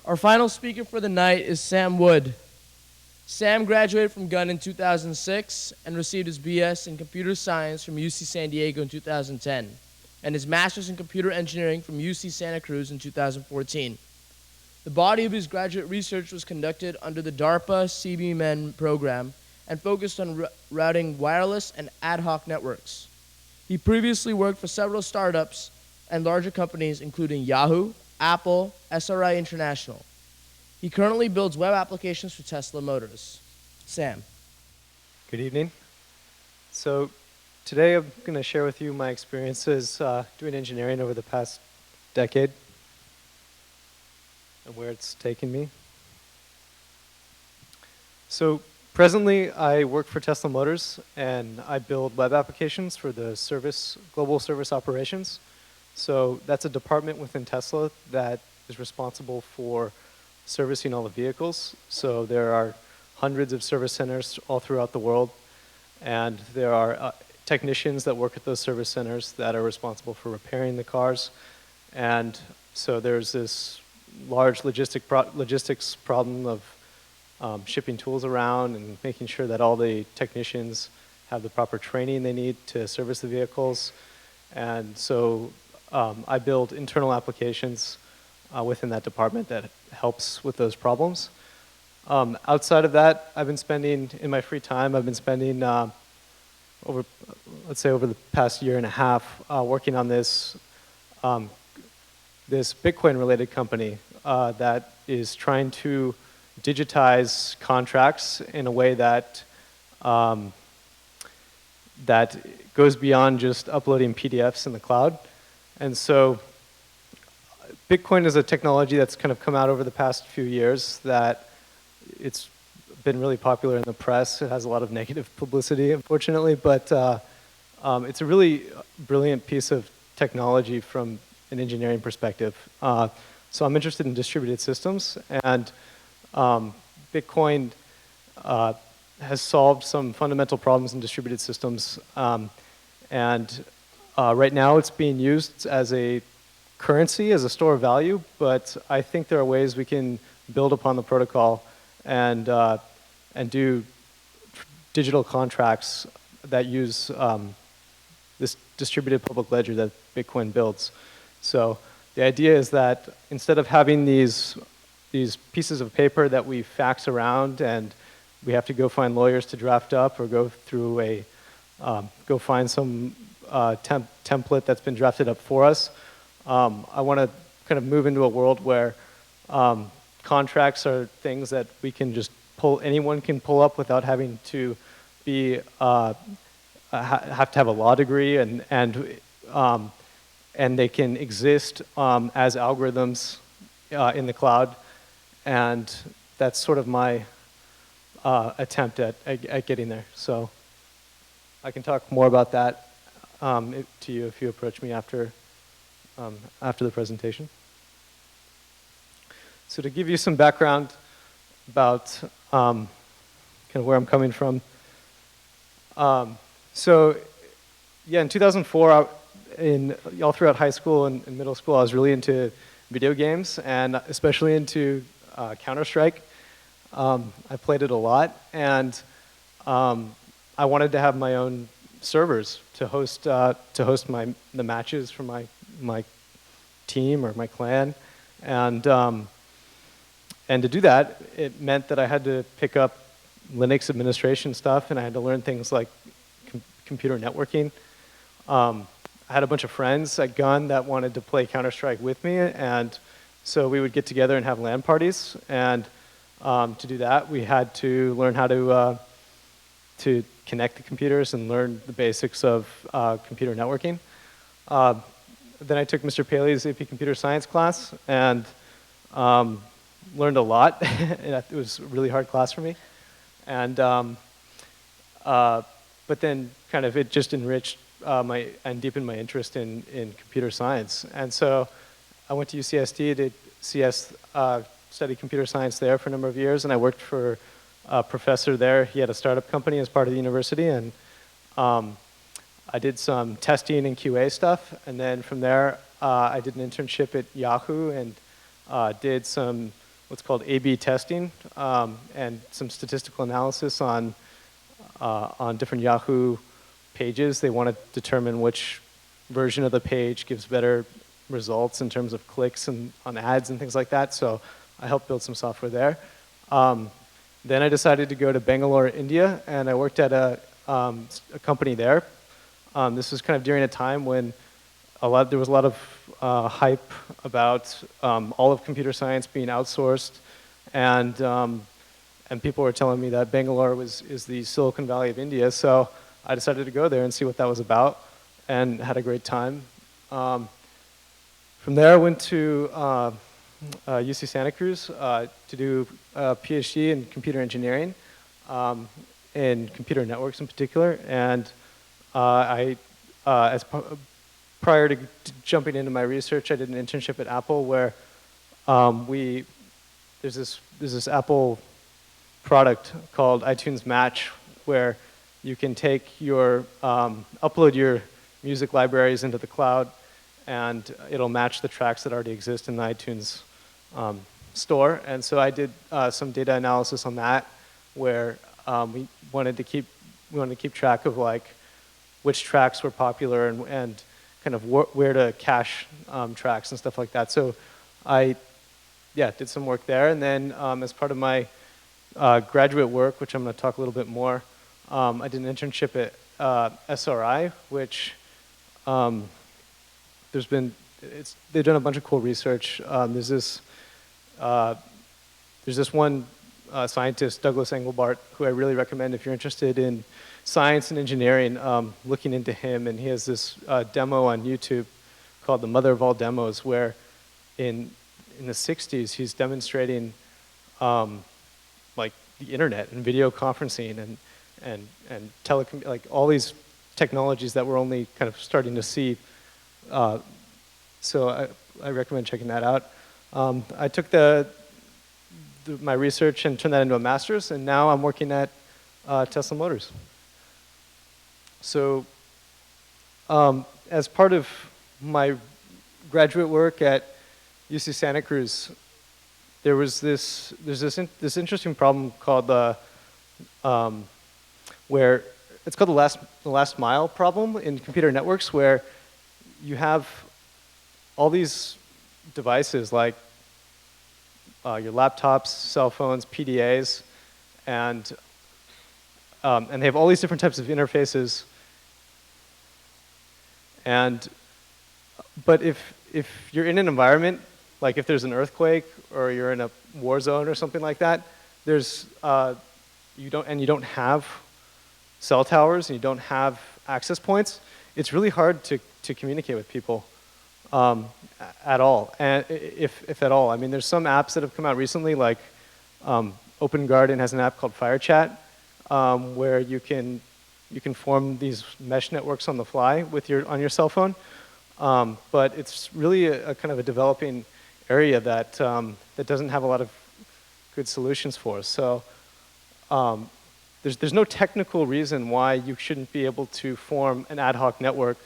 Our final speaker for the night is Sam Wood. Sam graduated from Gunn in 2006 and received his BS in computer science from UC San Diego in 2010 and his master's in computer engineering from UC Santa Cruz in 2014. The body of his graduate research was conducted under the DARPA CBMN program and focused on routing wireless and ad hoc networks. He previously worked for several startups and larger companies including Yahoo, Apple, SRI International. He currently builds web applications for Tesla Motors. Sam. Good evening. So today I'm going to share with you my experiences doing engineering over the past decade and where it's taken me. So presently I work for Tesla Motors and I build web applications for the global service operations. So that's a department within Tesla that is responsible for servicing all the vehicles. So there are hundreds of service centers all throughout the world, and there are technicians that work at those service centers that are responsible for repairing the cars. And so there's this large logistics problem of shipping tools around and making sure that all the technicians have the proper training they need to service the vehicles. And so I build internal applications within that department that helps with those problems. Outside of that, I've been spending, in my free time, I've been spending over the past year and a half working on this Bitcoin-related company that is trying to digitize contracts in a way that that goes beyond just uploading PDFs in the cloud. And so Bitcoin is a technology that's kind of come out over the past few years that it's been really popular in the press. It has a lot of negative publicity, unfortunately, but it's a really brilliant piece of technology from an engineering perspective. So I'm interested in distributed systems, and Bitcoin has solved some fundamental problems in distributed systems, and right now it's being used as a currency, as a store of value, but I think there are ways we can build upon the protocol and do digital contracts that use this distributed public ledger that Bitcoin builds. So the idea is that instead of having these pieces of paper that we fax around and we have to go find lawyers to draft up or go through go find some template that's been drafted up for us, I want to kind of move into a world where contracts are things that we can just anyone can pull up without having to be have to have a law degree, and they can exist as algorithms in the cloud, and that's sort of my attempt at getting there. So I can talk more about that to you if you approach me after the presentation. So to give you some background about kind of where I'm coming from. So yeah, in 2004, all throughout high school and middle school, I was really into video games, and especially into Counter-Strike. I played it a lot, and I wanted to have my own servers to host the matches for my team or my clan, and to do that, it meant that I had to pick up Linux administration stuff, and I had to learn things like computer networking. I had a bunch of friends at Gunn that wanted to play Counter-Strike with me, and so we would get together and have LAN parties. And to do that, we had to learn how to connect the computers and learn the basics of computer networking. Then I took Mr. Paley's AP Computer Science class and learned a lot. It was a really hard class for me. And but then kind of it just enriched and deepened my interest in computer science. And so I went to UCSD, did studied computer science there for a number of years, and I worked for a professor there. He had a startup company as part of the university, and I did some testing and QA stuff, and then from there I did an internship at Yahoo and did some what's called A/B testing and some statistical analysis on different Yahoo pages. They want to determine which version of the page gives better results in terms of clicks and on ads and things like that. So I helped build some software there. Then I decided to go to Bangalore, India, and I worked at a company there. This was kind of during a time when there was a lot of hype about all of computer science being outsourced, and people were telling me that Bangalore is the Silicon Valley of India. So I decided to go there and see what that was about, and had a great time. From there, I went to UC Santa Cruz to do a PhD in computer engineering, in computer networks in particular. And prior to jumping into my research, I did an internship at Apple where there's this Apple product called iTunes Match, where you can take upload your music libraries into the cloud, and it'll match the tracks that already exist in the iTunes store. And so I did some data analysis on that, where we wanted to keep track of like which tracks were popular and kind of where to cache tracks and stuff like that. So I did some work there, and then as part of my graduate work, which I'm going to talk a little bit more, I did an internship at SRI, which they've done a bunch of cool research. There's this one scientist, Douglas Engelbart, who I really recommend if you're interested in science and engineering, looking into him. And he has this demo on YouTube called The Mother of All Demos, where in the 60s he's demonstrating like the internet and video conferencing and telecom, like all these technologies that we're only kind of starting to see. So I recommend checking that out. I took my research and turned that into a master's, and now I'm working at Tesla Motors. So as part of my graduate work at UC Santa Cruz, there's this interesting problem called where it's called the last mile problem in computer networks, where you have all these devices like your laptops, cell phones, PDAs, and they have all these different types of interfaces. But if you're in an environment, like if there's an earthquake or you're in a war zone or something like that, you don't have cell towers and you don't have access points, it's really hard to communicate with people at all, and if at all. I mean, there's some apps that have come out recently, like Open Garden has an app called FireChat, where you can form these mesh networks on the fly on your cell phone. But it's really a kind of a developing area that doesn't have a lot of good solutions for us. So there's no technical reason why you shouldn't be able to form an ad hoc network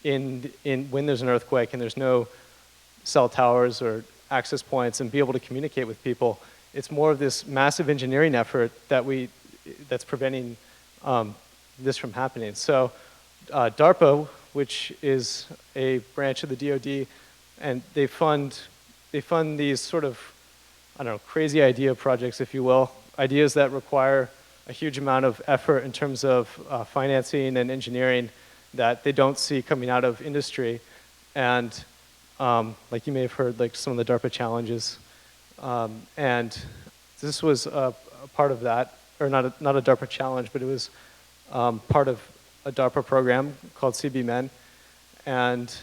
when there's an earthquake and there's no cell towers or access points, and be able to communicate with people. It's more of this massive engineering effort that's preventing this from happening. So DARPA, which is a branch of the DoD, and they fund these sort of, I don't know, crazy idea projects, if you will, ideas that require a huge amount of effort in terms of financing and engineering that they don't see coming out of industry. And like you may have heard, like some of the DARPA challenges. And this was a part of that, or not a DARPA challenge, but it was part of a DARPA program called CBMen. And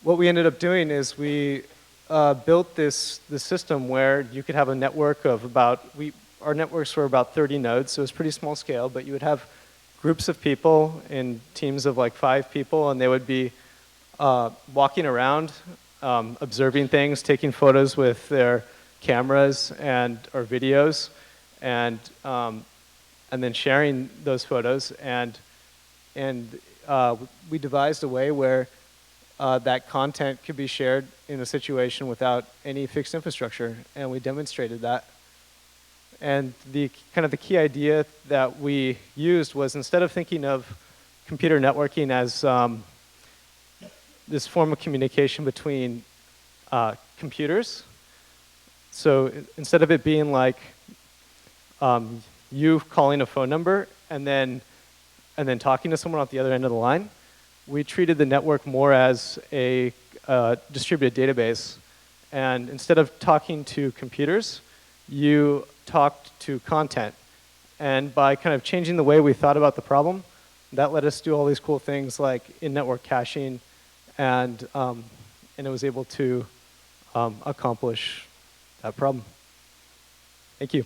what we ended up doing is we built this system where you could have a network of our networks were about 30 nodes, so it was pretty small scale, but you would have groups of people in teams of like 5 people, and they would be walking around, observing things, taking photos with their cameras or videos, and then sharing those photos. And we devised a way where that content could be shared in a situation without any fixed infrastructure, and we demonstrated that. And the kind of the key idea that we used was, instead of thinking of computer networking as this form of communication between computers, so instead of it being like you calling a phone number and then talking to someone at the other end of the line, we treated the network more as a distributed database. And instead of talking to computers, you talked to content. And by kind of changing the way we thought about the problem, that let us do all these cool things like in-network caching, and it was able to accomplish that problem. Thank you.